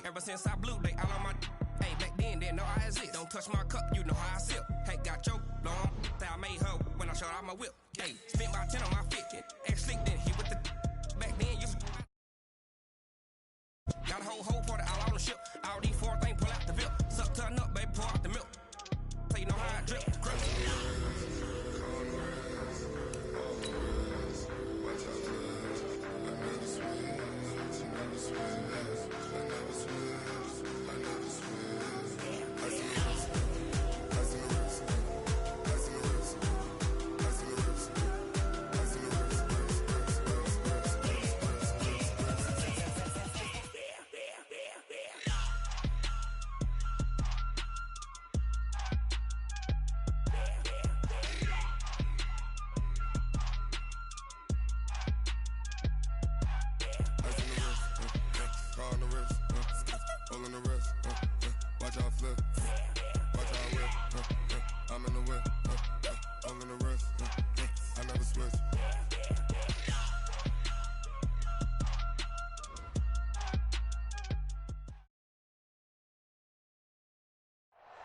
Ever since I blew, they all on my. Hey, back then, didn't know I exist. Don't touch my cup, you know how I sip. Hey, got your long. That I made her when I showed out my whip. Hey, spent my 10 on my 50. Ex-slick, then he with the. Back then, you. Got a whole party all on the ship. All these four things pull out the bill. Suck, turn up, baby, pour out the milk. So you know how I drip.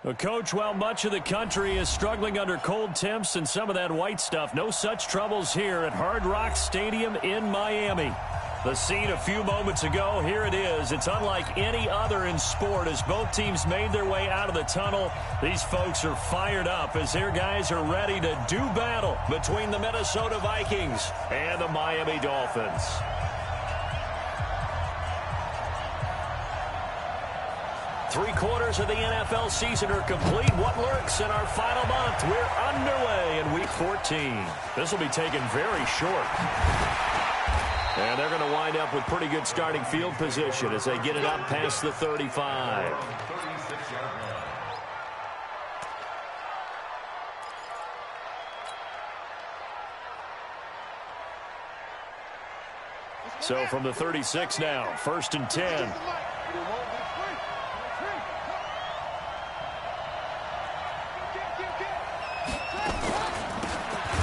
Well, Coach, while much of the country is struggling under cold temps and some of that white stuff, no such troubles here at Hard Rock Stadium in Miami. The scene a few moments ago, here it is. It's unlike any other in sport as both teams made their way out of the tunnel. These folks are fired up as their guys are ready to do battle between the Minnesota Vikings and the Miami Dolphins. Three-quarters of the NFL season are complete. What lurks in our final month? We're underway in Week 14. This will be taken very short. And they're going to wind up with pretty good starting field position as they get it up past the 35. So from the 36 now, 1st and 10.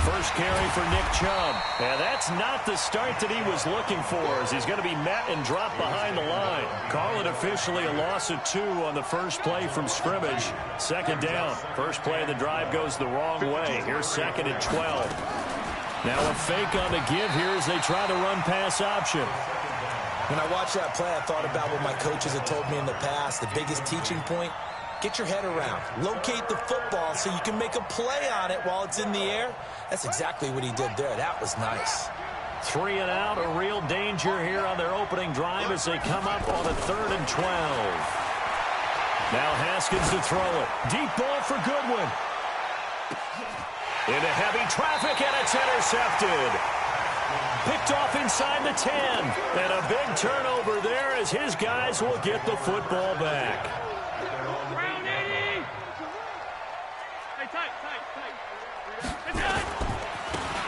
First carry for Nick Chubb. And that's not the start that he was looking for as he's going to be met and dropped behind the line. Call it officially a loss of 2 on the first play from scrimmage. 2nd down. First play of the drive goes the wrong way. Here's 2nd and 12. Now a fake on the give here as they try the run-pass option. When I watched that play, I thought about what my coaches had told me in the past. The biggest teaching point, get your head around. Locate the football so you can make a play on it while it's in the air. That's exactly what he did there. That was nice. 3 and out, a real danger here on their opening drive as they come up on a 3rd and 12. Now Haskins to throw it. Deep ball for Goodwin. Into heavy traffic, and it's intercepted. Picked off inside the 10. And a big turnover there as his guys will get the football back.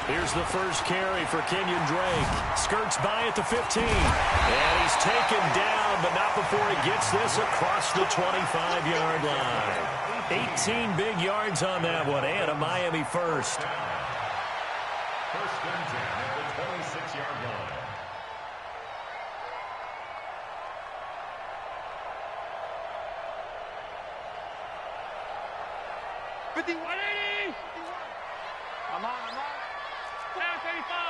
Here's the first carry for Kenyon Drake. Skirts by at the 15. And he's taken down, but not before he gets this across the 25-yard line. 18 big yards on that one, and a Miami first. First and 10 at the 26-yard line. I'm on. Pass 85.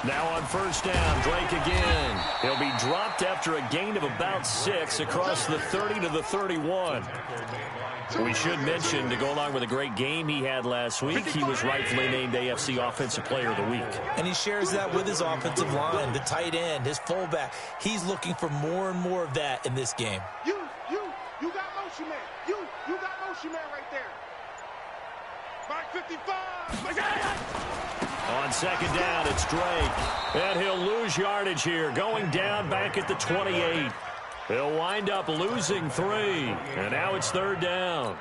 Now on first down, Drake again. He'll be dropped after a gain of about 6 across the 30 to the 31. We should mention, to go along with a great game he had last week, he was rightfully named AFC Offensive Player of the Week. And he shares that with his offensive line, the tight end, his fullback. He's looking for more and more of that in this game. You got motion man. You got motion man right there. Back 55. On 2nd down, it's Drake. And he'll lose yardage here, going down back at the 28. He'll wind up losing 3. And now it's 3rd down.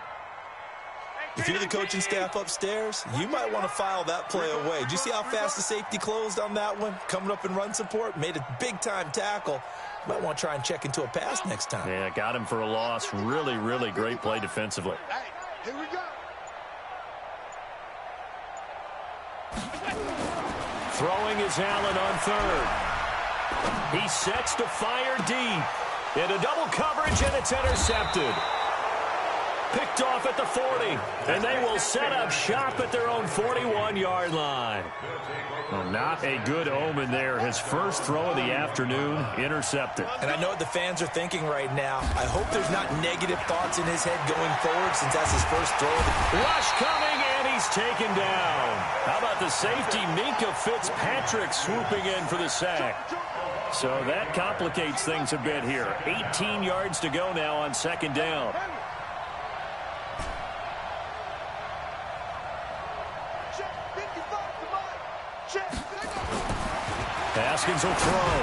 If you're the coaching staff upstairs, you might want to file that play away. Did you see how fast the safety closed on that one? Coming up in run support, made a big-time tackle. Might want to try and check into a pass next time. Yeah, got him for a loss. Really, really great play defensively. Hey, here we go. Throwing is Allen on third. He sets to fire deep. Into double coverage, and it's intercepted. Picked off at the 40, and they will set up shop at their own 41-yard line. Well, not a good omen there. His first throw of the afternoon, intercepted. And I know what the fans are thinking right now. I hope there's not negative thoughts in his head going forward since that's his first throw. Rush coming, and he's taken down. How about the safety, Minkah Fitzpatrick, swooping in for the sack? So that complicates things a bit here. 18 yards to go now on second down. Haskins will throw.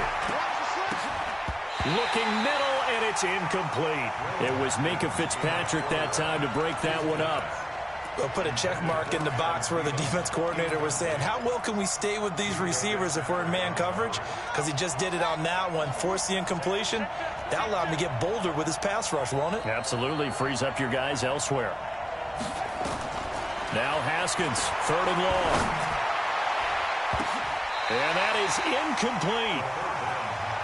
Looking middle, and it's incomplete. It was Minkah Fitzpatrick that time to break that one up. We'll put a check mark in the box where the defense coordinator was saying, how well can we stay with these receivers if we're in man coverage? Because he just did it on that one, forced the incompletion. That allowed him to get bolder with his pass rush, won't it? Absolutely. Frees up your guys elsewhere. Now Haskins, third and long. And that is incomplete.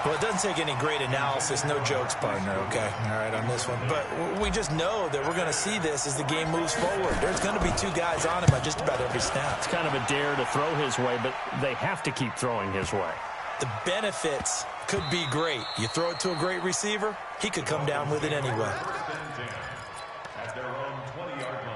Well, it doesn't take any great analysis. No jokes, partner, okay? All right, on this one. But we just know that we're going to see this as the game moves forward. There's going to be two guys on him at just about every snap. It's kind of a dare to throw his way, but they have to keep throwing his way. The benefits could be great. You throw it to a great receiver, he could come down with it anyway. At their own 20-yard line.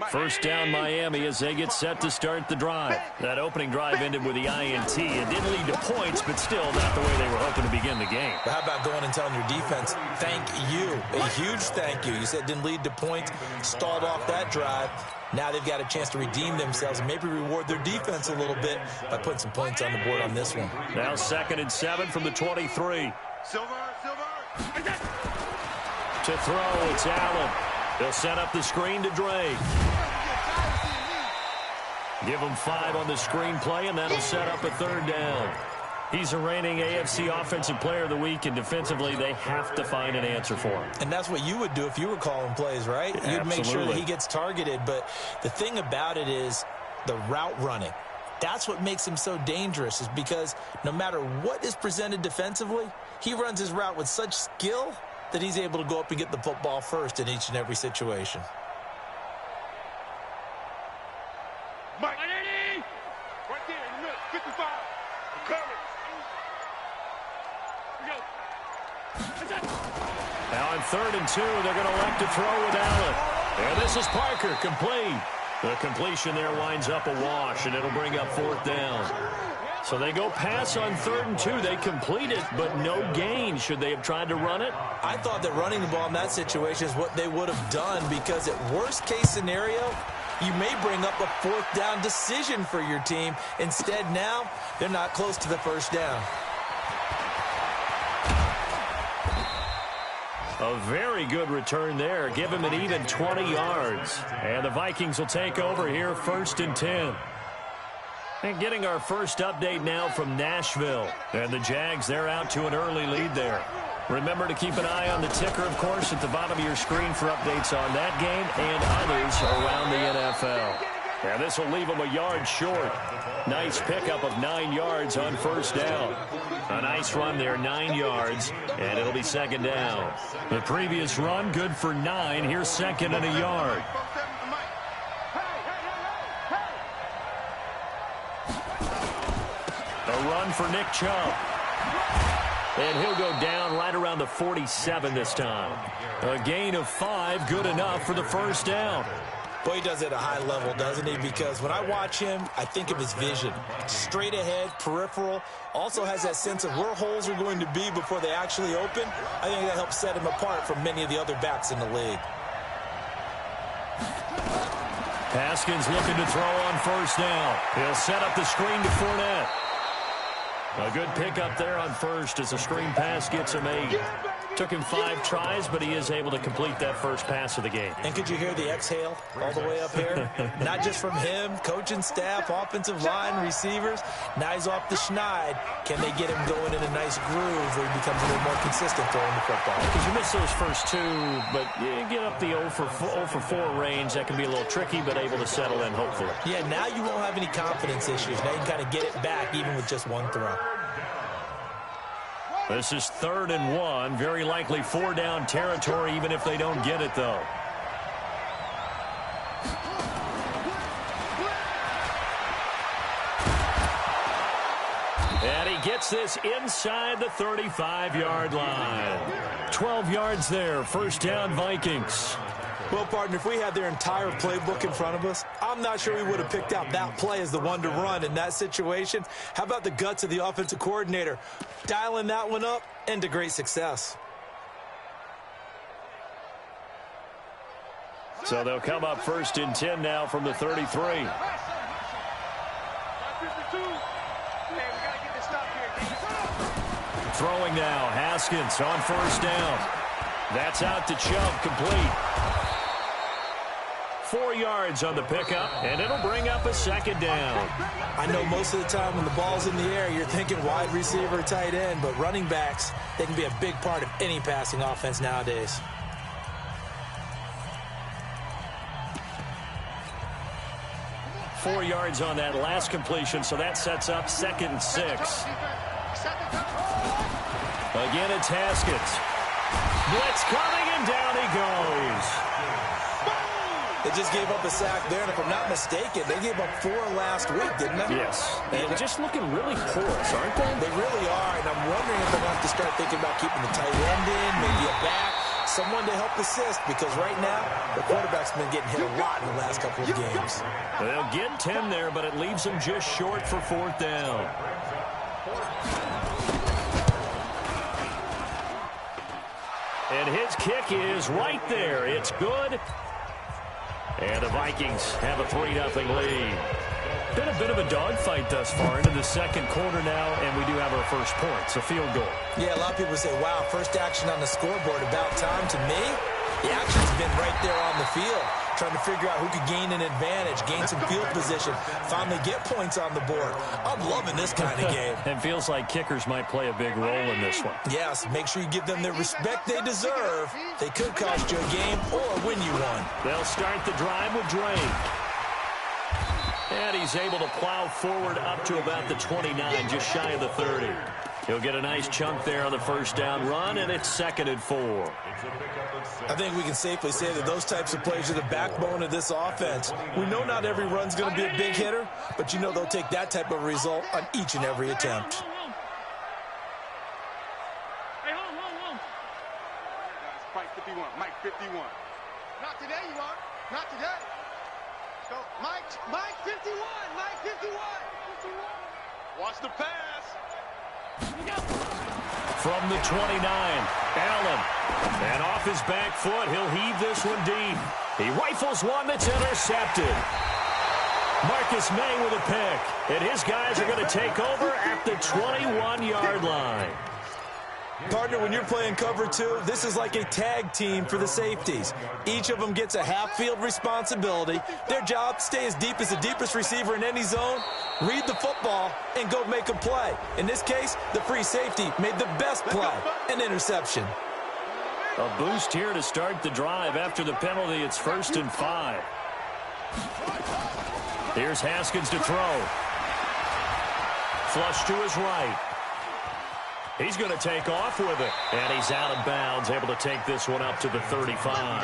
First down Miami as they get set to start the drive. That opening drive ended with the INT. It didn't lead to points, but still not the way they were hoping to begin the game. But how about going and telling your defense, thank you, a huge thank you. You said it didn't lead to points, stalled off that drive. Now they've got a chance to redeem themselves and maybe reward their defense a little bit by putting some points on the board on this one. Now 2nd and 7 from the 23. Silver. To throw, it's Allen. They'll set up the screen to Drake. Give him 5 on the screen play, and that'll set up a third down. He's a reigning AFC Offensive Player of the Week, and defensively, they have to find an answer for him. And that's what you would do if you were calling plays, right? You'd make sure that he gets targeted. But the thing about it is the route running. That's what makes him so dangerous, is because no matter what is presented defensively, he runs his route with such skill that he's able to go up and get the football first in each and every situation. Mike. Right there in the middle. 55. Coverage. Now on 3rd and 2, they're going to elect to throw with Allen. And this is Parker, complete. The completion there winds up a wash, and it'll bring up 4th down. So they go pass on 3rd and 2. They complete it, but no gain. Should they have tried to run it? I thought that running the ball in that situation is what they would have done, because at worst case scenario, you may bring up a 4th down decision for your team. Instead, now, they're not close to the first down. A very good return there. Give him an even 20 yards. And the Vikings will take over here, 1st and 10. And getting our first update now from Nashville. And the Jags, they're out to an early lead there. Remember to keep an eye on the ticker, of course, at the bottom of your screen for updates on that game and others around the NFL. And this will leave them a yard short. Nice pickup of 9 yards on 1st down. A nice run there, 9 yards, and it'll be 2nd down. The previous run, good for 9. Here's 2nd and a yard. A run for Nick Chubb. And he'll go down right around the 47 this time. A gain of 5, good enough for the 1st down. Boy, he does it at a high level, doesn't he? Because when I watch him, I think of his vision. Straight ahead, peripheral. Also has that sense of where holes are going to be before they actually open. I think that helps set him apart from many of the other backs in the league. Haskins looking to throw on 1st down. He'll set up the screen to Fournette. A good pickup there on first as a screen pass gets him 8. Took him 5 tries, but he is able to complete that first pass of the game. And could you hear the exhale all the way up here? Not just from him, coaching staff, offensive line, receivers. Now he's off the schneid. Can they get him going in a nice groove where he becomes a little more consistent throwing the football? Because you miss those first 2, but you get up the 0 for 4 range. That can be a little tricky, but able to settle in, hopefully. Yeah, now you won't have any confidence issues. Now you can kind of get it back even with just one throw. This is 3rd and 1. Very likely 4 down territory, even if they don't get it, though. And he gets this inside the 35-yard line. 12 yards there. First down, Vikings. Well, partner, if we had their entire playbook in front of us, I'm not sure we would have picked out that play as the one to run in that situation. How about the guts of the offensive coordinator dialing that one up into great success? So they'll come up 1st and 10 now from the 33. Throwing now, Haskins on 1st down. That's out to Chubb, complete. 4 yards on the pickup, and it'll bring up a 2nd down. I know most of the time when the ball's in the air, you're thinking wide receiver, tight end, but running backs, they can be a big part of any passing offense nowadays. Four yards on that last completion, so that sets up 2nd and 6. Again, it's Haskins. Blitz coming, and down he goes. They just gave up a sack there, and if I'm not mistaken, they gave up 4 last week, didn't they? Yes. And just looking really porous, aren't they? They really are, and I'm wondering if they're going to have to start thinking about keeping the tight end in, maybe a back, someone to help assist, because right now, the quarterback's been getting hit a lot in the last couple of games. They'll get 10 there, but it leaves them just short for 4th down. And his kick is right there. It's good. And the Vikings have a 3-0 lead. Been a bit of a dogfight thus far into the 2nd quarter now, and we do have our first points, a field goal. Yeah, a lot of people say, wow, first action on the scoreboard, about time. To me, the action's been right there on the field, trying to figure out who could gain an advantage, gain some field position, finally get points on the board. I'm loving this kind of game. It feels like kickers might play a big role in this one. Yes, make sure you give them the respect they deserve. They could cost you a game or win you one. They'll start the drive with Drake. And he's able to plow forward up to about the 29, just shy of the 30. He'll get a nice chunk there on the first down run, and it's 2nd and 4. I think we can safely say that those types of plays are the backbone of this offense. We know not every run's going to be a big hitter, but you know they'll take that type of result on each and every attempt. Hey, hold. Mike 51, Mike 51. Not today, you are. Not today. So, Mike 51, Mike 51. Watch the pass. From the 29, Allen. And off his back foot, he'll heave this one deep. He rifles one that's intercepted. Marcus May with a pick. And his guys are going to take over at the 21-yard line. Partner, when you're playing cover 2, this is like a tag team for the safeties. Each of them gets a half-field responsibility. Their job, stay as deep as the deepest receiver in any zone, read the football, and go make a play. In this case, the free safety made the best play, an interception. A boost here to start the drive. After the penalty, it's 1st and 5. Here's Haskins to throw. Flush to his right. He's going to take off with it. And he's out of bounds, able to take this one up to the 35.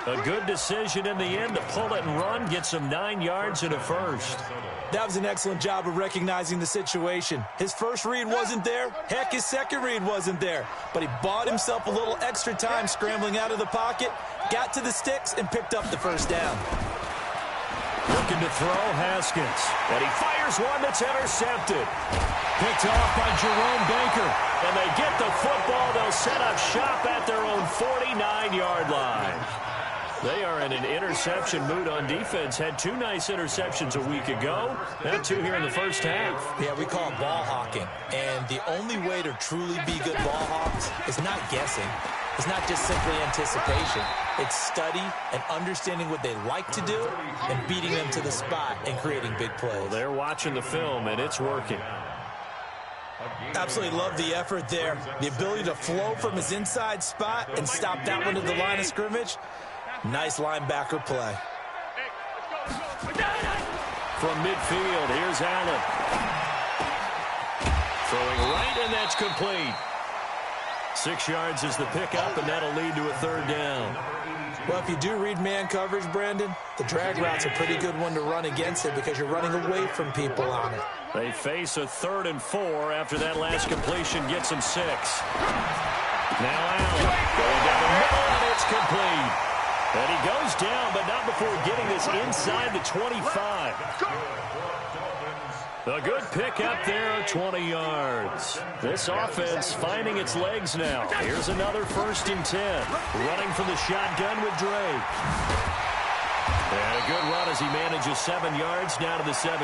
A good decision in the end to pull it and run, get some 9 yards and a first. That was an excellent job of recognizing the situation. His first read wasn't there. Heck, his second read wasn't there. But he bought himself a little extra time scrambling out of the pocket, got to the sticks, and picked up the first down. Looking to throw, Haskins. And he fires one that's intercepted. Picked off by Jerome Baker. And they get the football. They'll set up shop at their own 49-yard line. They are in an interception mood on defense. Had 2 nice interceptions a week ago. Now 2 here in the first half. Yeah, we call it ball hawking. And the only way to truly be good ball hawks is not guessing. It's not just simply anticipation. It's study and understanding what they like to do and beating them to the spot and creating big plays. Well, they're watching the film, and it's working. Absolutely love the effort there. The ability to flow from his inside spot and stop that one to the line of scrimmage. Nice linebacker play. From midfield, here's Allen. Throwing right, and that's complete. 6 yards is the pickup, and that'll lead to a 3rd down. Well, if you do read man coverage, Brandon, the drag route's a pretty good one to run against it because you're running away from people on it. They face a 3rd and 4 after that last completion gets them 6. Now Allen going down the middle, and it's complete. And he goes down, but not before getting this inside the 25. A good pickup there, 20 yards. This offense finding its legs now. Here's another 1st and 10. Running from the shotgun with Drake. And a good run as he manages 7 yards down to the 17.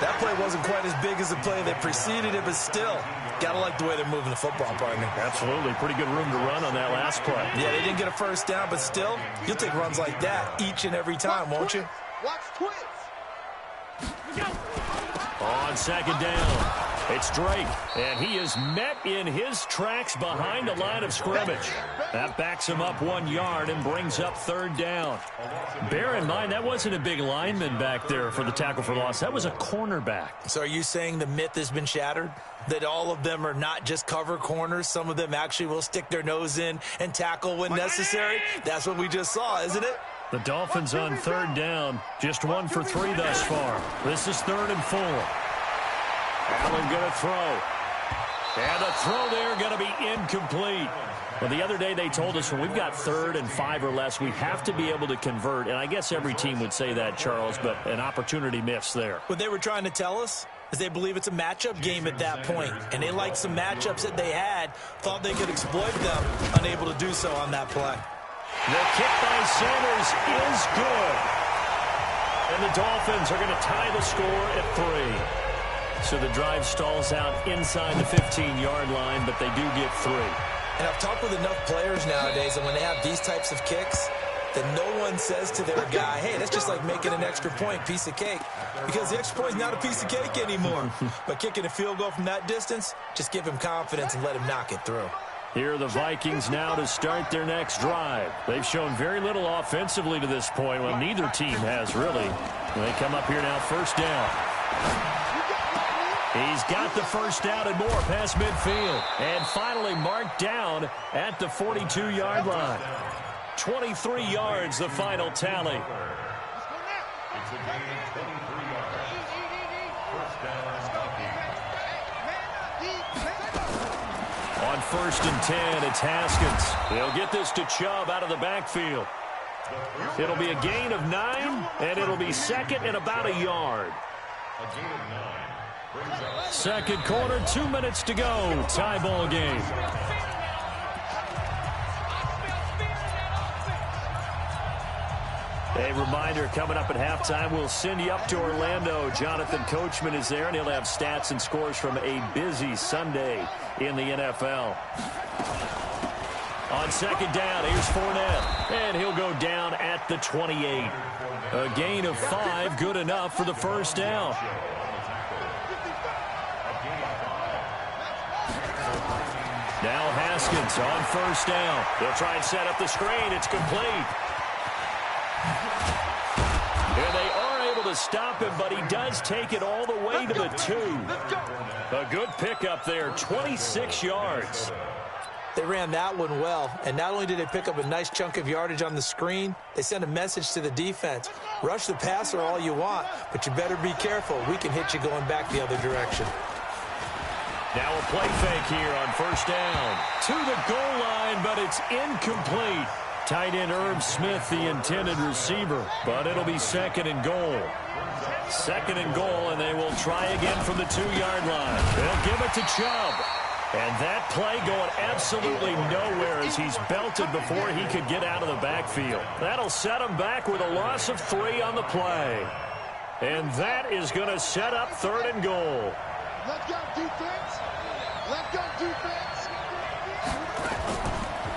That play wasn't quite as big as the play that preceded it, but still, gotta like the way they're moving the football, partner. Absolutely. Pretty good room to run on that last play. Yeah, they didn't get a 1st down, but still, you'll take runs like that each and every time, won't you? Watch twins. On 2nd down, it's Drake, and he is met in his tracks behind the line of scrimmage. That backs him up 1 yard and brings up 3rd down. Bear in mind, that wasn't a big lineman back there for the tackle for loss. That was a cornerback. So are you saying the myth has been shattered? That all of them are not just cover corners? Some of them actually will stick their nose in and tackle when necessary? That's what we just saw, isn't it? The Dolphins on 3rd down, just 1 for 3 thus far. This is 3rd and 4. Allen going to throw. And the throw there going to be incomplete. Well, the other day they told us when we've got 3rd and 5 or less, we have to be able to convert. And I guess every team would say that, Charles, but an opportunity missed there. What they were trying to tell us is they believe it's a matchup game at that point. And they liked some matchups that they had, thought they could exploit them, unable to do so on that play. The kick by Sanders is good. And the Dolphins are going to tie the score at 3. So the drive stalls out inside the 15-yard line, but they do get 3. And I've talked with enough players nowadays, and when they have these types of kicks, that no one says to their guy, hey, that's just like making an extra point, piece of cake. Because the extra point is not a piece of cake anymore. But kicking a field goal from that distance, just give him confidence and let him knock it through. Here are the Vikings now to start their next drive. They've shown very little offensively to this point. Well, neither team has, really. They come up here now, 1st down. He's got the 1st down and more past midfield. And finally marked down at the 42-yard line. 23 yards, the final tally. It's a gain of 23 yards. 1st down, On 1st and 10, it's Haskins. He'll get this to Chubb out of the backfield. It'll be a gain of 9, and it'll be 2nd and about a yard. A gain of 9. 2nd quarter, 2 minutes to go. Tie ball game. A reminder, coming up at halftime, we'll send you up to Orlando. Jonathan Coachman is there, and he'll have stats and scores from a busy Sunday in the NFL. On 2nd down, here's Fournette, and he'll go down at the 28. A gain of 5, good enough for the 1st down. Now Haskins on 1st down. He'll try and set up the screen. It's complete. And they are able to stop him, but he does take it all the way to the 2. A good pickup there, 26 yards. They ran that one well, and not only did they pick up a nice chunk of yardage on the screen, they sent a message to the defense. Rush the passer all you want, but you better be careful. We can hit you going back the other direction. Now a play fake here on 1st down. To the goal line, but it's incomplete. Tight end Herb Smith, the intended receiver, but it'll be 2nd and goal. 2nd and goal, and they will try again from the 2-yard line. They'll give it to Chubb. And that play going absolutely nowhere as he's belted before he could get out of the backfield. That'll set him back with a loss of 3 on the play. And that is going to set up 3rd and goal. Let's go, defense. Let's go, defense.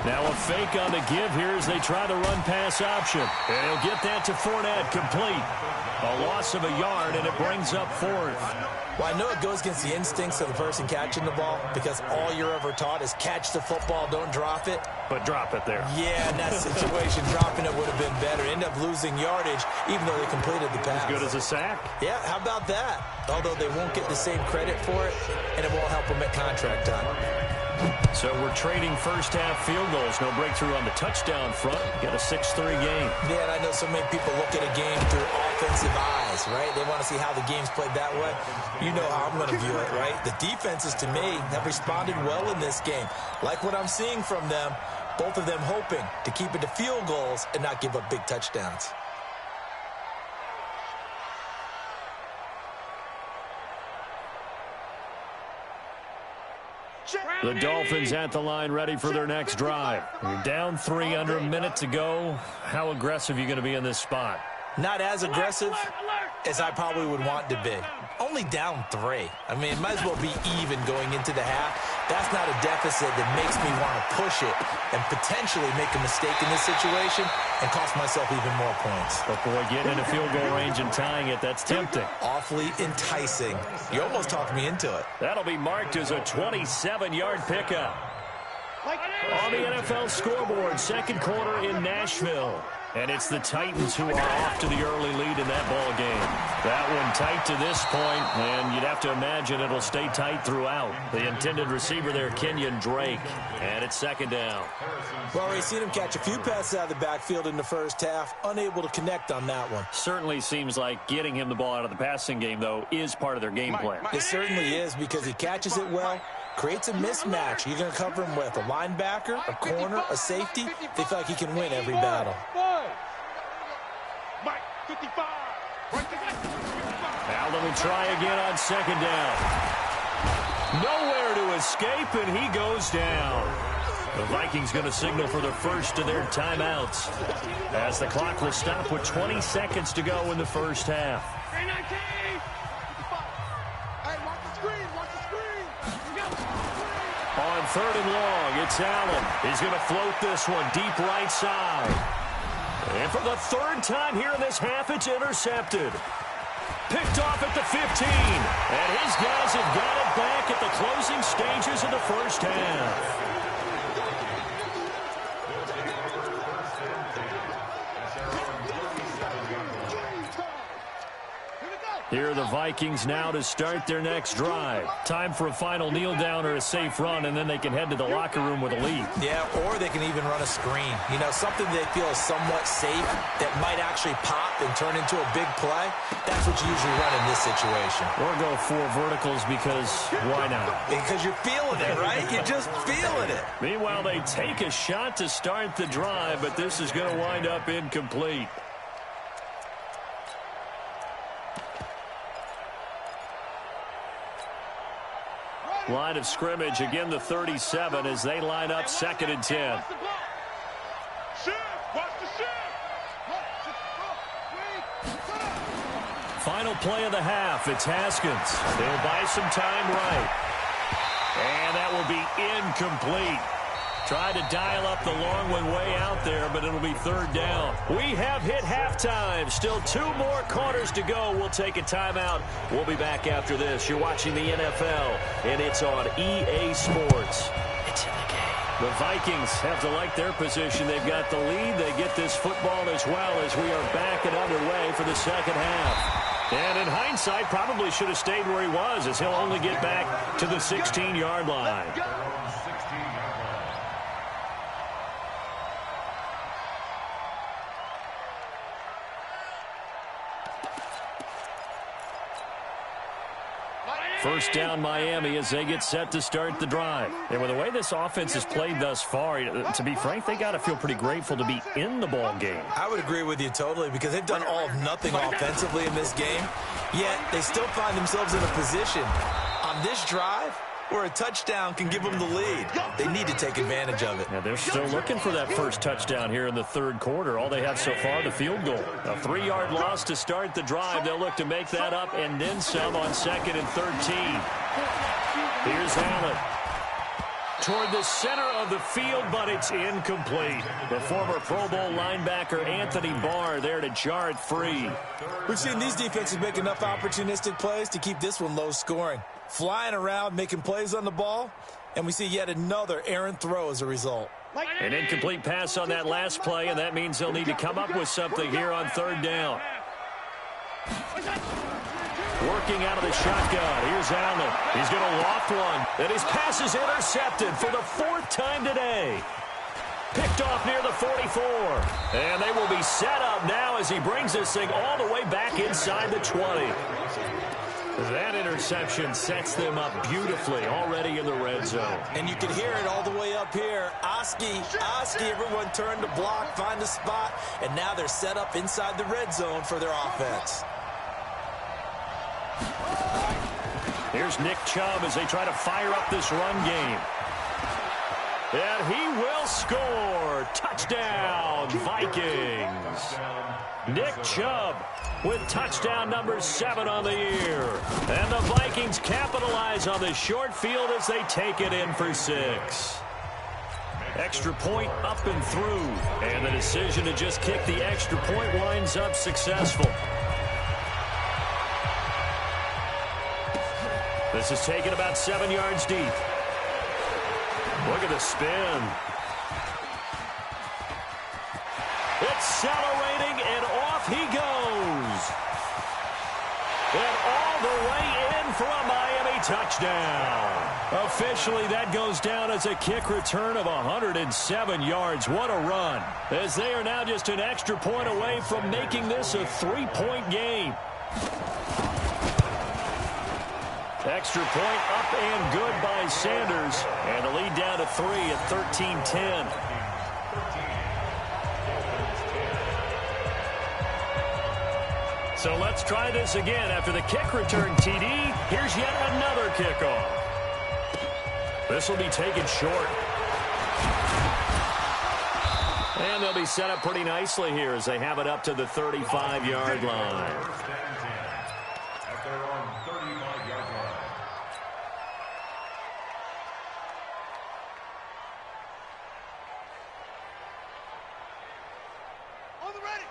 Now a fake on the give here as they try the run-pass option. And he'll get that to Fournette, complete. A loss of a yard, and it brings up 4th. Well, I know it goes against the instincts of the person catching the ball because all you're ever taught is catch the football, don't drop it. But drop it there. Yeah, in that situation, dropping it would have been better. End up losing yardage, even though they completed the pass. As good as a sack. Yeah, how about that? Although they won't get the same credit for it, and it won't help them at contract time. So we're trading first-half field goals. No breakthrough on the touchdown front. Got a 6-3 game. Yeah, and I know so many people look at a game through offensive eyes, right? They want to see how the game's played that way. You know how I'm going to view it, right? The defenses, to me, have responded well in this game. Like what I'm seeing from them, both of them hoping to keep it to field goals and not give up big touchdowns. The Dolphins at the line ready for their next drive. You're down 3 under a minute to go. How aggressive are you going to be in this spot? Not as aggressive as I probably would want to be. Only down 3. I mean, it might as well be even going into the half. That's not a deficit that makes me want to push it and potentially make a mistake in this situation and cost myself even more points. But boy, getting into field goal range and tying it, that's tempting. Awfully enticing. You almost talked me into it. That'll be marked as a 27-yard pickup. On the NFL scoreboard, 2nd quarter in Nashville. And it's the Titans who are off to the early lead in that ball game. That one tight to this point, and you'd have to imagine it'll stay tight throughout. The intended receiver there, Kenyon Drake, and it's 2nd down. Well, we've seen him catch a few passes out of the backfield in the first half, unable to connect on that one. Certainly seems like getting him the ball out of the passing game, though, is part of their game plan. It certainly is because he catches it well, creates a mismatch. You're going to cover him with a linebacker, a corner, a safety. They feel like he can win every battle. Mike, 55. Allen will try again on 2nd down. Nowhere to escape, and he goes down. The Vikings going to signal for the first of their timeouts as the clock will stop with 20 seconds to go in the first half. On 3rd and long, it's Allen. He's going to float this one deep right side. And for the 3rd time here in this half, it's intercepted. Picked off at the 15. And his guys have got it back at the closing stages of the first half. Here are the Vikings now to start their next drive. Time for a final kneel down or a safe run, and then they can head to the locker room with a lead. Yeah, or they can even run a screen. You know, something they feel is somewhat safe that might actually pop and turn into a big play. That's what you usually run in this situation. Or go 4 verticals because why not? Because you're feeling it, right? You're just feeling it. Meanwhile, they take a shot to start the drive, but this is going to wind up incomplete. Line of scrimmage, again the 37 as they line up 2nd and 10. Final play of the half, it's Haskins. They'll buy some time right. And that will be incomplete. Tried to dial up the long one way out there, but it'll be 3rd down. We have hit halftime. Still 2 more quarters to go. We'll take a timeout. We'll be back after this. You're watching the NFL, and it's on EA Sports. It's in the game. The Vikings have to like their position. They've got the lead. They get this football as well as we are back and underway for the 2nd half. And in hindsight, probably should have stayed where he was as he'll only get back to the 16-yard line. First down, Miami, as they get set to start the drive. And with the way this offense has played thus far, to be frank, they got to feel pretty grateful to be in the ball game. I would agree with you totally because they've done all of nothing offensively in this game, yet they still find themselves in a position on this drive where a touchdown can give them the lead. They need to take advantage of it. Yeah, they're still looking for that first touchdown here in the third quarter. All they have so far, the field goal. A 3-yard loss to start the drive. They'll look to make that up and then some on 2nd and 13. Here's Allen. Toward the center of the field, but it's incomplete. The former Pro Bowl linebacker Anthony Barr there to jar it free. We've seen these defenses make enough opportunistic plays to keep this one low scoring. Flying around, making plays on the ball, and we see yet another errant throw as a result. An incomplete pass on that last play, and that means they'll need to come up with something here on 3rd down. Working out of the shotgun. Here's Allen. He's going to loft one. And his pass is intercepted for the 4th time today. Picked off near the 44. And they will be set up now as he brings this thing all the way back inside the 20. That interception sets them up beautifully already in the red zone. And you can hear it all the way up here. Oski, everyone turned to block, find a spot, and now they're set up inside the red zone for their offense. Here's Nick Chubb as they try to fire up this run game. And he will score. Touchdown, Vikings. Nick Chubb with touchdown number 7 on the year. And the Vikings capitalize on the short field as they take it in for 6. Extra point up and through. And the decision to just kick the extra point winds up successful. This is taken about 7 yards deep. Look at the spin. Accelerating, and off he goes. And all the way in for a Miami touchdown. Officially, that goes down as a kick return of 107 yards. What a run. As they are now just an extra point away from making this a 3-point game. Extra point up and good by Sanders. And the lead down to 3 at 13-10. So let's try this again. After the kick return, TD, here's yet another kickoff. This will be taken short. And they'll be set up pretty nicely here as they have it up to the 35-yard line.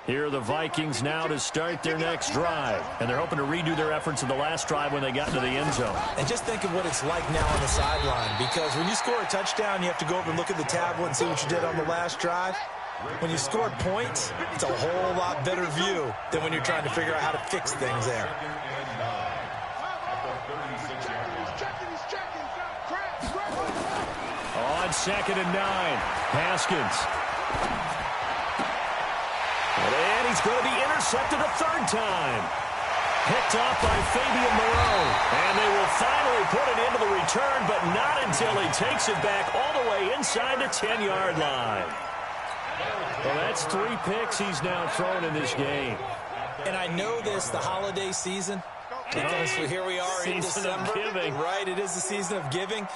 Here are the Vikings now to start their next drive. And they're hoping to redo their efforts in the last drive when they got into the end zone. And just think of what it's like now on the sideline. Because when you score a touchdown, you have to go over and look at the tablet and see what you did on the last drive. When you score points, it's a whole lot better view than when you're trying to figure out how to fix things there. On 2nd and 9, Haskins. And he's going to be intercepted a 3rd time. Picked off by Fabian Moreau. And they will finally put it into the return, but not until he takes it back all the way inside the 10-yard line. Well, that's 3 picks he's now thrown in this game. And I know this, the holiday season, because here we are in December. Right, it is the season of giving.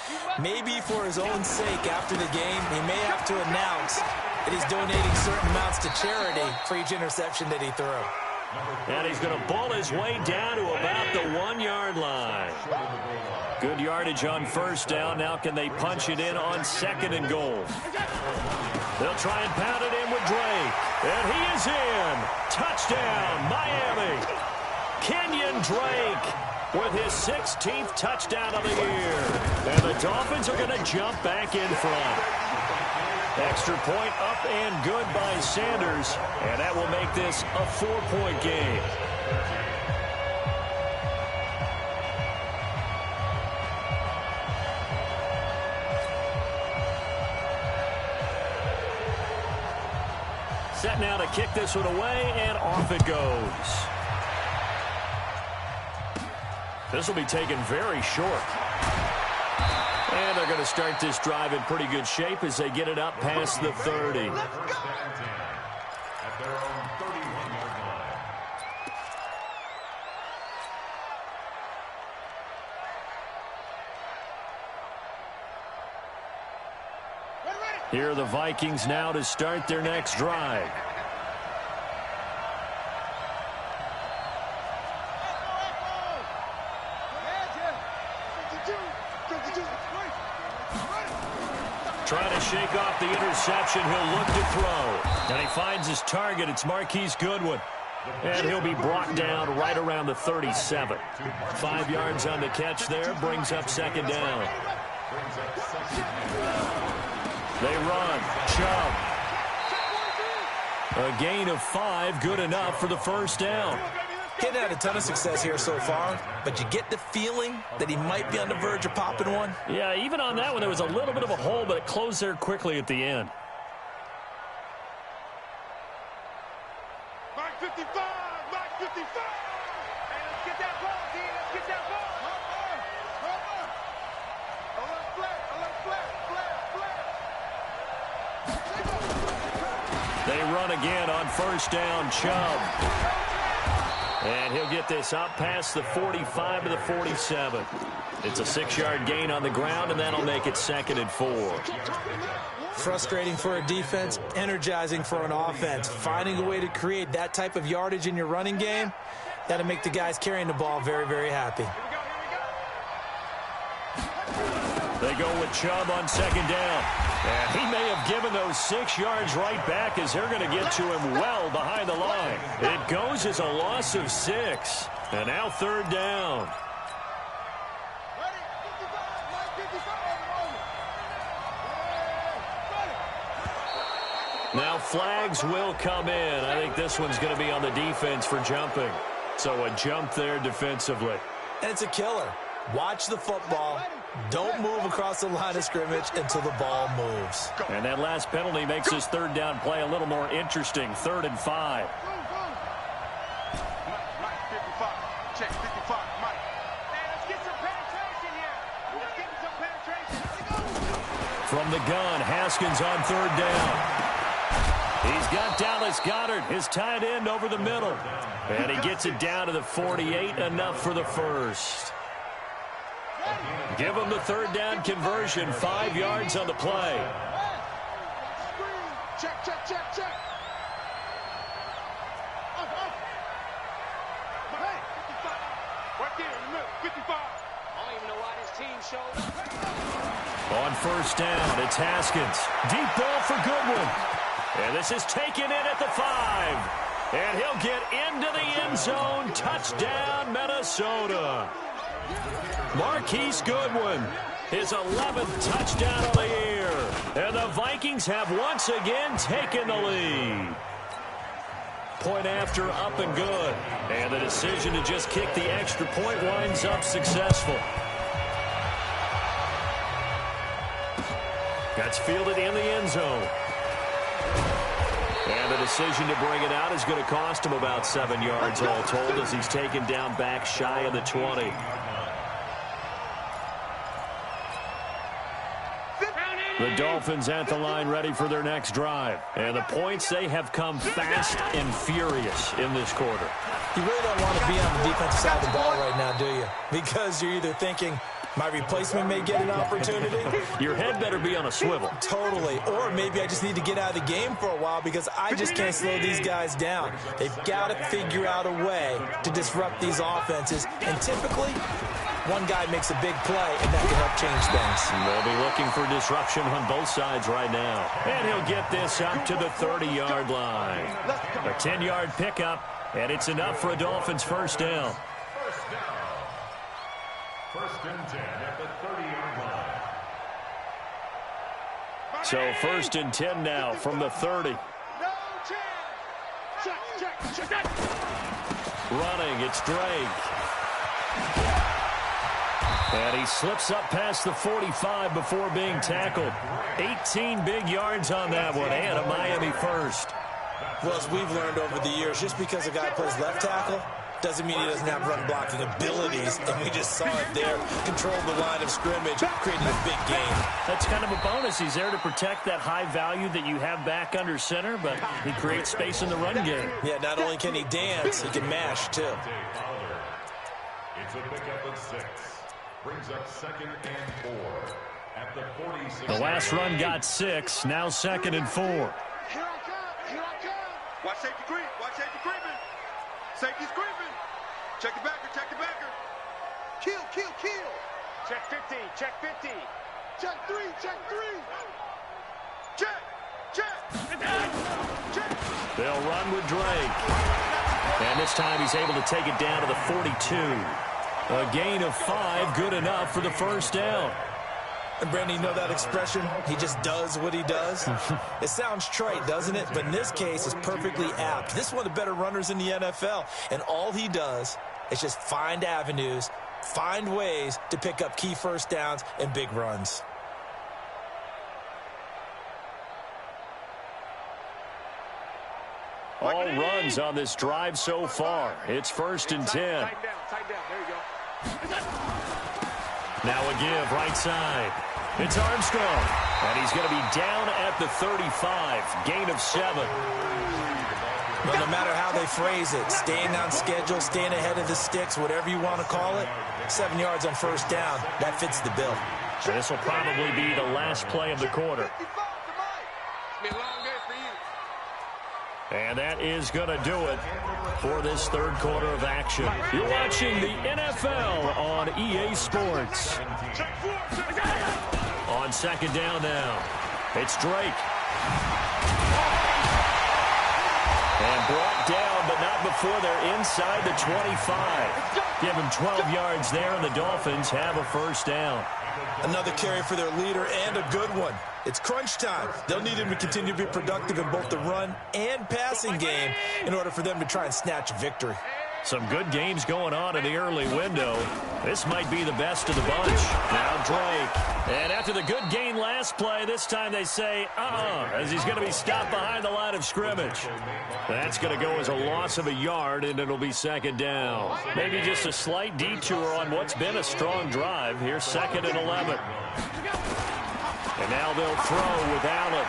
Maybe for his own sake after the game, he may have to announce that he's donating certain amounts to charity for each interception that he threw. And he's going to bull his way down to about the 1-yard line. Good yardage on 1st down. Now can they punch it in on 2nd and goal? They'll try and pound it in with Drake. And he is in. Touchdown, Miami. Kenyon Drake with his 16th touchdown of the year. And the Dolphins are going to jump back in front. Extra point up and good by Sanders. And that will make this a 4-point game. Set now to kick this one away, and off it goes. This will be taken very short. And they're going to start this drive in pretty good shape as they get it up past the 30. Here are the Vikings now to start their next drive. Trying to shake off the interception. He'll look to throw. And he finds his target. It's Marquise Goodwin. And he'll be brought down right around the 37. 5 yards on the catch there. Brings up second down. They run. Chubb. A gain of 5. Good enough for the first down. Getting had a ton of success here so far, but you get the feeling that he might be on the verge of popping one. Yeah, even on that one, there was a little bit of a hole, but it closed there quickly at the end. Mike 55! Mike 55! Hey, let's get that ball, D. Let's get that ball. They run again on first down. Chubb. And he'll get this up past the 45 to the 47. It's a 6-yard gain on the ground, and that'll make it 2nd and 4. Frustrating for a defense, energizing for an offense. Finding a way to create that type of yardage in your running game, that'll make the guys carrying the ball very, very happy. They go with Chubb on second down. And he may have given those 6 yards right back as they're going to get to him well behind the line. It goes as a loss of 6. And now 3rd down. Now flags will come in. I think this one's going to be on the defense for jumping. So a jump there defensively. And it's a killer. Watch the football. Don't move across the line of scrimmage until the ball moves. And that last penalty makes this 3rd down play a little more interesting. 3rd and 5. Mike 55. Check 55. Mike. Hey, let's get some penetration here. Let's get some penetration. From the gun, Haskins on 3rd down. He's got Dallas Goedert, his tight end, over the middle. And he gets it down to the 48, enough for the first. Give him the 3rd down conversion, 5 yards on the play. Check, check, check, check. Hey, 55. Right there in the middle, 55. I don't even know why this team showed up. On first down, it's Haskins. Deep ball for Goodwin. And this is taken in at the 5. And he'll get into the end zone. Touchdown, Minnesota. Marquise Goodwin, his 11th touchdown of the year. And the Vikings have once again taken the lead. Point after, up and good. And the decision to just kick the extra point winds up successful. That's fielded in the end zone. And the decision to bring it out is going to cost him about 7 yards all told as he's taken down back shy of the 20. The Dolphins at the line ready for their next drive. And the points, they have come fast and furious in this quarter. You really don't want to be on the defensive side of the ball right now, do you? Because you're either thinking, my replacement may get an opportunity. Your head better be on a swivel. Totally. Or maybe I just need to get out of the game for a while because I just can't slow these guys down. They've got to figure out a way to disrupt these offenses. And typically, one guy makes a big play, and that can help change things. They'll be looking for disruption on both sides right now. And he'll get this up to the 30-yard line. A 10-yard pickup, and it's enough for a Dolphins first down. First and 10 at the 30-yard line. So 1st and 10 now from the 30. No chance. Check. Running, it's Drake. And he slips up past the 45 before being tackled. 18 big yards on that one, and a Miami first. Well, as we've learned over the years, just because a guy plays left tackle doesn't mean he doesn't have run-blocking abilities, and we just saw it there. Controlled the line of scrimmage, creating a big game. That's kind of a bonus. He's there to protect that high value that you have back under center, but he creates space in the run game. Yeah, not only can he dance, he can mash, too. It's a pickup of 6. Brings up 2nd and 4. The last run got 6. Now 2nd and 4. Here I come. Here I come. Watch safety creep. Watch safety creeping. Safety's creeping. Check the backer. Check the backer. Kill, kill, kill. Check 50. Check 50. Check 3. Check 3. Check. Check. Check. They'll run with Drake. And this time he's able to take it down to the 42. A gain of 5, good enough for the first down. And Brandon, you know that expression? He just does what he does. It sounds trite, doesn't it? But in this case, it's perfectly apt. This is one of the better runners in the NFL. And all he does is just find avenues, find ways to pick up key first downs and big runs. All runs on this drive so far. It's 1st and 10. Tighten down. Tighten down. There you go. Now a give right side. It's Armstrong. And he's going to be down at the 35. Gain of 7. Well, no matter how they phrase it, staying on schedule, staying ahead of the sticks, whatever you want to call it, 7 yards on first down, that fits the bill. So this will probably be the last play of the quarter. It's been a long day for you. And that is going to do it for this third quarter of action. You're watching the NFL on EA Sports. On 2nd down now, it's Drake. And brought down, but not before they're inside the 25. Give him 12 yards there, and the Dolphins have a first down. Another carry for their leader, and a good one. It's crunch time. They'll need him to continue to be productive in both the run and passing game in order for them to try and snatch a victory. Some good games going on in the early window. This might be the best of the bunch. Now Drake. And after the good gain last play, this time they say, as he's going to be stopped behind the line of scrimmage. That's going to go as a loss of a yard, and it'll be 2nd down. Maybe just a slight detour on what's been a strong drive. Here's 2nd and 11. And now they'll throw with Allen.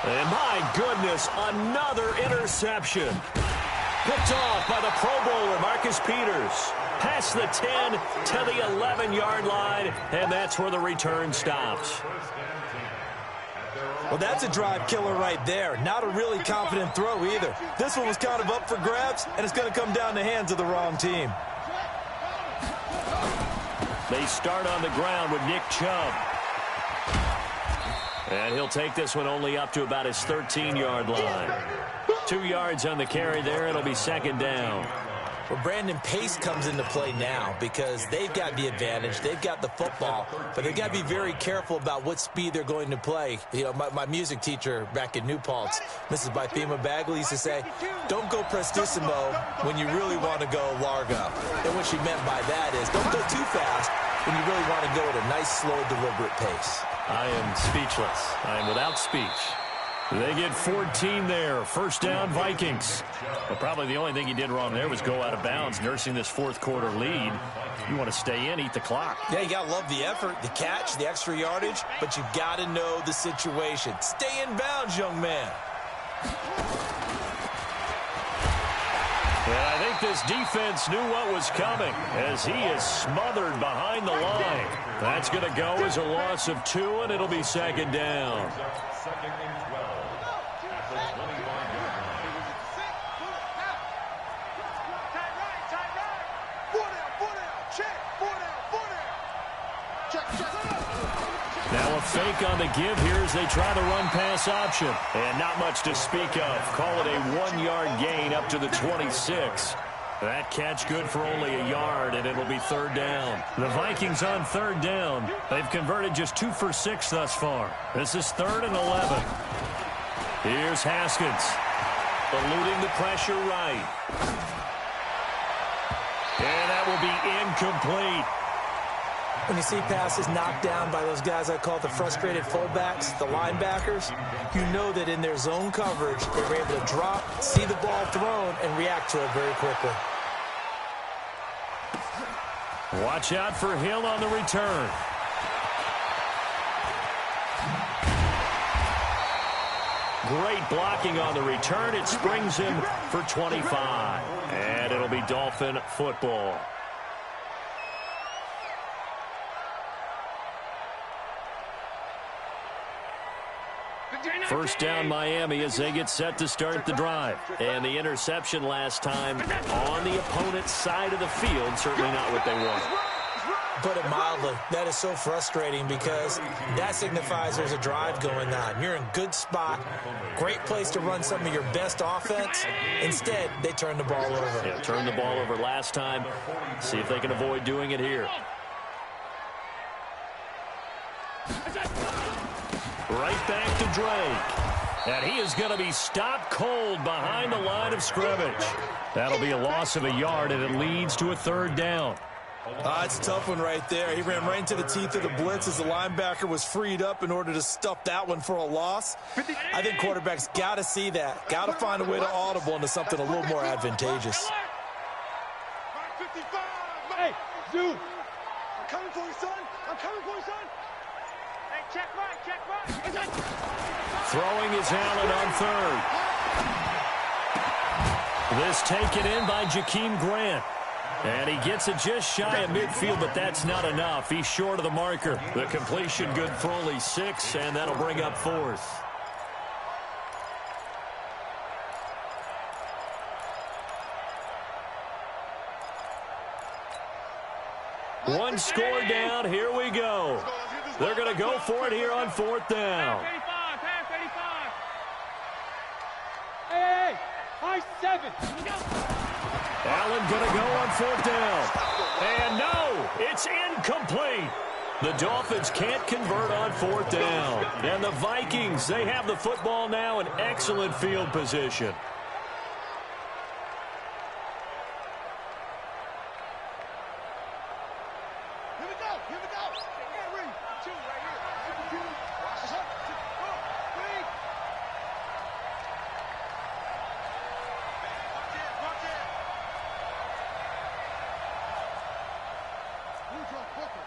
And my goodness, another interception. Picked off by the Pro Bowler, Marcus Peters. Past the 10 to the 11-yard line, and that's where the return stops. Well, that's a drive killer right there. Not a really confident throw either. This one was kind of up for grabs, and it's going to come down the hands of the wrong team. They start on the ground with Nick Chubb. And he'll take this one only up to about his 13-yard line. 2 yards on the carry there. It'll be 2nd down. Well, Brandon, pace comes into play now because they've got the advantage. They've got the football, but they've got to be very careful about what speed they're going to play. You know, my music teacher back in New Paltz, Mrs. Bythema Bagley, used to say, don't go prestissimo when you really want to go largo. And what she meant by that is don't go too fast when you really want to go at a nice, slow, deliberate pace. I am speechless. I am without speech. They get 14 there. First down, Vikings. But probably the only thing he did wrong there was go out of bounds, nursing this fourth quarter lead. You want to stay in, eat the clock. Yeah, you got to love the effort, the catch, the extra yardage, but you got to know the situation. Stay in bounds, young man. And I think this defense knew what was coming as he is smothered behind the line. That's going to go as a loss of 2, and it'll be 2nd down. 2nd and 12. At the 25-yard line. Tight right. 4 down. Check. 4 down. Check. Now a fake on the give here as they try the run-pass option. And not much to speak of. Call it a 1-yard gain up to the 26. That catch good for only a yard, and it'll be 3rd down. The Vikings on 3rd down. They've converted just 2 for 6 thus far. This is 3rd and 11. Here's Haskins. Eluding the pressure right. And that will be incomplete. When you see passes knocked down by those guys I call the frustrated fullbacks, the linebackers, you know that in their zone coverage, they were able to drop, see the ball thrown, and react to it very quickly. Watch out for Hill on the return. Great blocking on the return. It springs him for 25. And it'll be Dolphin football. First down Miami as they get set to start the drive. And the interception last time on the opponent's side of the field, certainly not what they want. Put it mildly, that is so frustrating because that signifies there's a drive going on. You're in good spot, great place to run some of your best offense. Instead, they turn the ball over. Yeah, turned the ball over last time. See if they can avoid doing it here. Right back to Drake. And he is going to be stopped cold behind the line of scrimmage. That'll be a loss of a yard, and it leads to a third down. It's a tough one right there. He ran right into the teeth of the blitz as the linebacker was freed up in order to stuff that one for a loss. I think quarterbacks got to see that. Got to find a way to audible into something a little more advantageous. Hey, dude. I'm coming for you, son. I'm coming for you, son. Hey, check right. Throwing is Allen on third. This taken in by Jakeem Grant. And he gets it just shy of midfield, but that's not enough. He's short of the marker. The completion good for only 6, and that'll bring up fourth. One score down. Here we go. They're going to go for it here on fourth down. Hey, high 7. Allen going to go on fourth down. And no, it's incomplete. The Dolphins can't convert on fourth down. And the Vikings, they have the football now in excellent field position. Here we go. Hey, Reed, 2 right here. Watch this up. 2, 3. Watch it. Who drove quicker?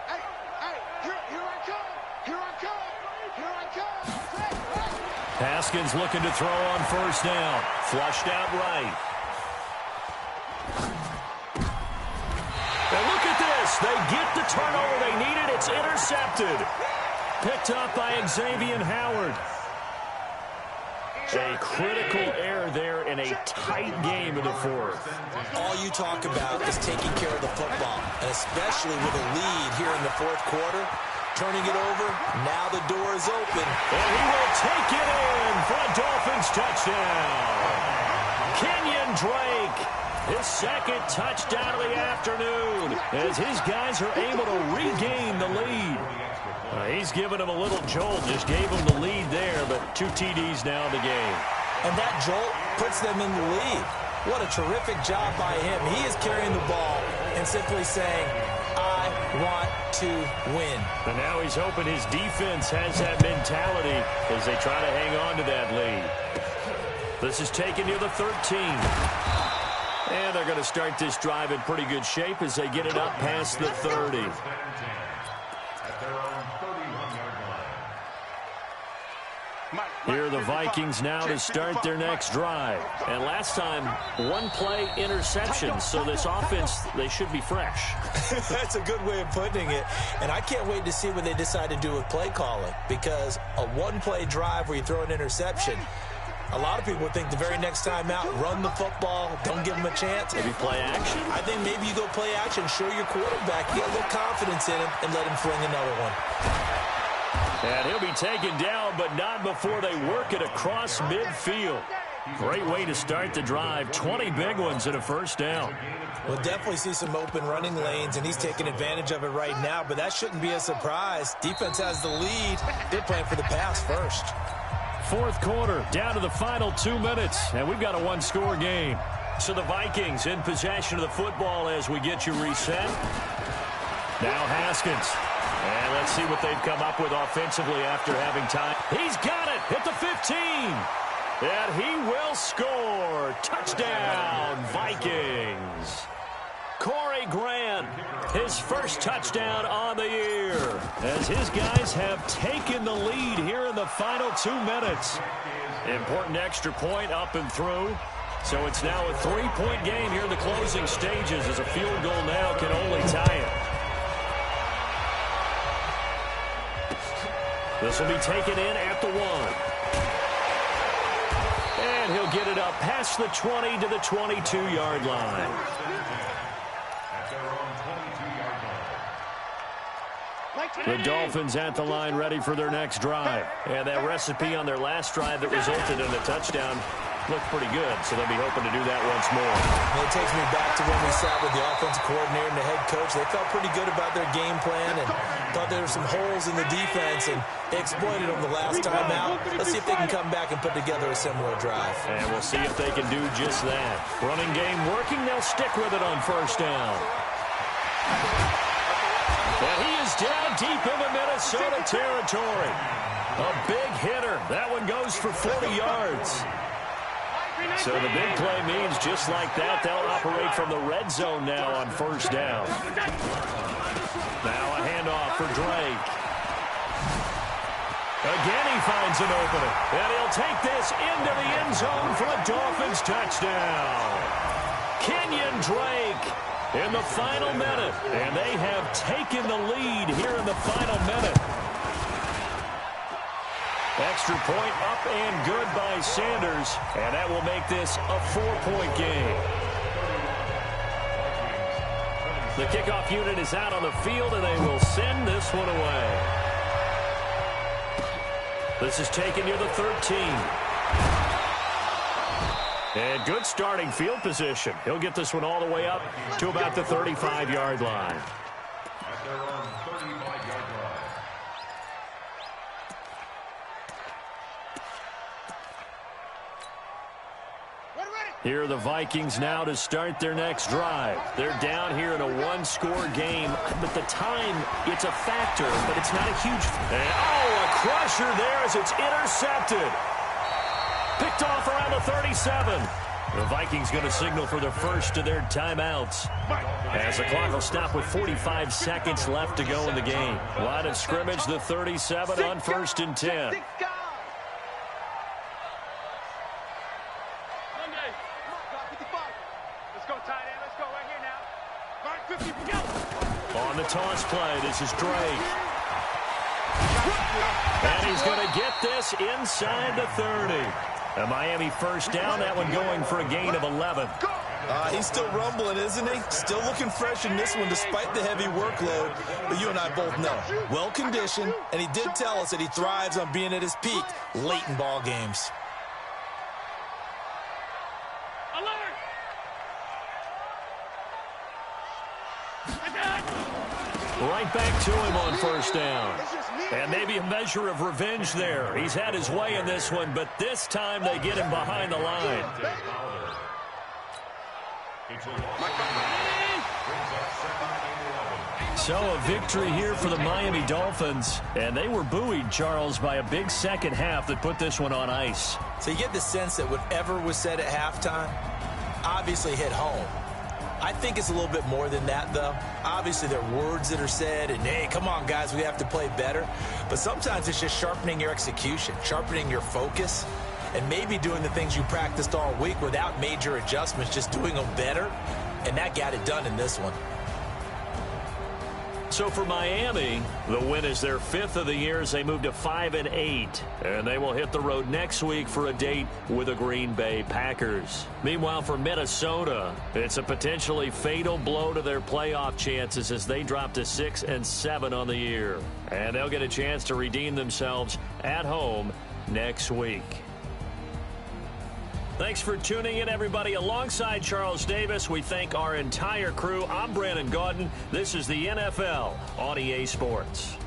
Hey, here I come. Haskins looking to throw on first down. Flushed out right. And look at this. They get the turnover they needed. It's intercepted. Picked up by Xavier Howard. A critical error there in a tight game in the fourth. All you talk about is taking care of the football, and especially with a lead here in the fourth quarter. Turning it over, now the door is open. And he will take it in for a Dolphins touchdown. Kenyon Drake, his second touchdown of the afternoon, as his guys are able to regain the lead. He's given him a little jolt, just gave him the lead there, but 2 TDs now in the game. And that jolt puts them in the lead. What a terrific job by him. He is carrying the ball and simply saying, I want to win. And now he's hoping his defense has that mentality as they try to hang on to that lead. This is taken near the 13. And they're going to start this drive in pretty good shape as they get it up past the 30. Here are the Vikings now to start their next drive. And last time, 1-play interception. So this offense, they should be fresh. That's a good way of putting it. And I can't wait to see what they decide to do with play calling. Because a 1-play drive where you throw an interception, a lot of people would think the very next time out, run the football, don't give them a chance. Maybe play action. I think maybe you go play action, show your quarterback, get a little confidence in him, and let him fling another one. And he'll be taken down, but not before they work it across midfield. Great way to start the drive. 20 big ones and a first down. We'll definitely see some open running lanes, and he's taking advantage of it right now, but that shouldn't be a surprise. Defense has the lead. They're playing for the pass first. Fourth quarter, down to the final 2 minutes, and we've got a 1-score game. So the Vikings in possession of the football as we get you reset. Now Haskins. And let's see what they've come up with offensively after having time. He's got it at the 15. And he will score. Touchdown, Vikings. Corey Grant, his first touchdown on the year, as his guys have taken the lead here in the final 2 minutes. Important extra point up and through. So it's now a 3-point game here in the closing stages, as a field goal now can only tie it. This will be taken in at the 1. And he'll get it up past the 20 to the 22-yard line. The Dolphins at the line ready for their next drive. And that recipe on their last drive that resulted in a touchdown looked pretty good, so they'll be hoping to do that once more. Well, it takes me back to when we sat with the offensive coordinator and the head coach. They felt pretty good about their game plan and thought there were some holes in the defense, and they exploited them the last time out. Let's see if they can come back and put together a similar drive. And we'll see if they can do just that. Running game working. They'll stick with it on first down. And he is down deep into Minnesota territory. A big hitter. That one goes for 40 yards. So the big play means just like that, they'll operate from the red zone now on first down. Now a handoff for Drake. Again he finds an opening. And he'll take this into the end zone for a Dolphins touchdown. Kenyon Drake in the final minute. And they have taken the lead here in the final minute. Extra point up and good by Sanders. And that will make this a 4-point game. The kickoff unit is out on the field, and they will send this one away. This is taken near the 13. And good starting field position. He'll get this one all the way up to about the 35-yard line. At their own 35-yard line. Here are the Vikings now to start their next drive. They're down here in a one-score game, but the time, it's a factor, but it's not a huge... And, oh, a crusher there as it's intercepted. Picked off around the 37. The Vikings going to signal for the first of their timeouts. As the clock will stop with 45 seconds left to go in the game. Line of scrimmage, the 37 on 1st and 10. On the toss play, this is Drake. And he's going to get this inside the 30. A Miami first down, that one going for a gain of 11. He's still rumbling, isn't he? Still looking fresh in this one despite the heavy workload. But you and I both know, well-conditioned, and he did tell us that he thrives on being at his peak late in ball games. Right back to him on first down. And maybe a measure of revenge there. He's had his way in this one, but this time they get him behind the line. So a victory here for the Miami Dolphins. And they were buoyed, Charles, by a big second half that put this one on ice. So you get the sense that whatever was said at halftime obviously hit home. I think it's a little bit more than that, though. Obviously, there are words that are said, and, hey, come on, guys, we have to play better. But sometimes it's just sharpening your execution, sharpening your focus, and maybe doing the things you practiced all week without major adjustments, just doing them better. And that got it done in this one. So for Miami, the win is their 5th of the year as they move to 5-8. And they will hit the road next week for a date with the Green Bay Packers. Meanwhile, for Minnesota, it's a potentially fatal blow to their playoff chances as they drop to 6-7 on the year. And they'll get a chance to redeem themselves at home next week. Thanks for tuning in, everybody. Alongside Charles Davis, we thank our entire crew. I'm Brandon Gaudin. This is the NFL on EA Sports.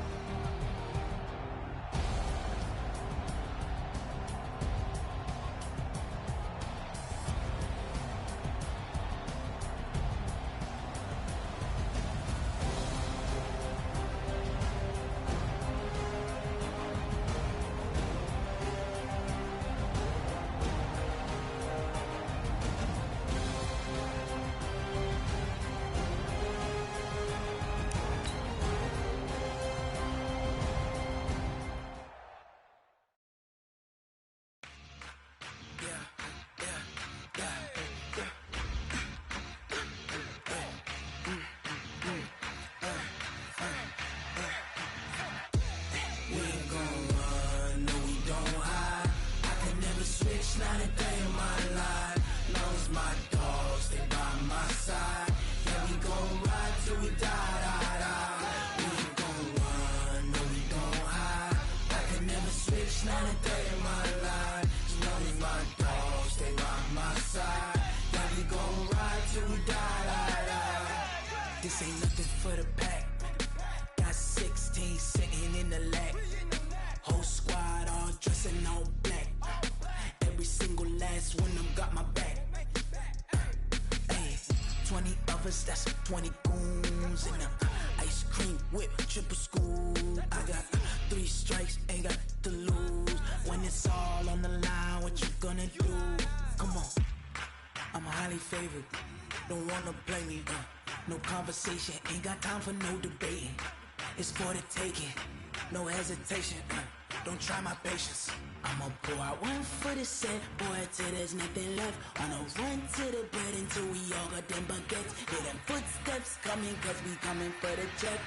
tryna do. Come on, I'm highly favored. Don't wanna blame me. No conversation, ain't got time for no debating. It's for the taking, no hesitation. Don't try my patience. I'ma pour out one for the set, boy, till there's nothing left. On a run to the bread until we all got them baguettes. Hear them footsteps coming, cause we coming for the check.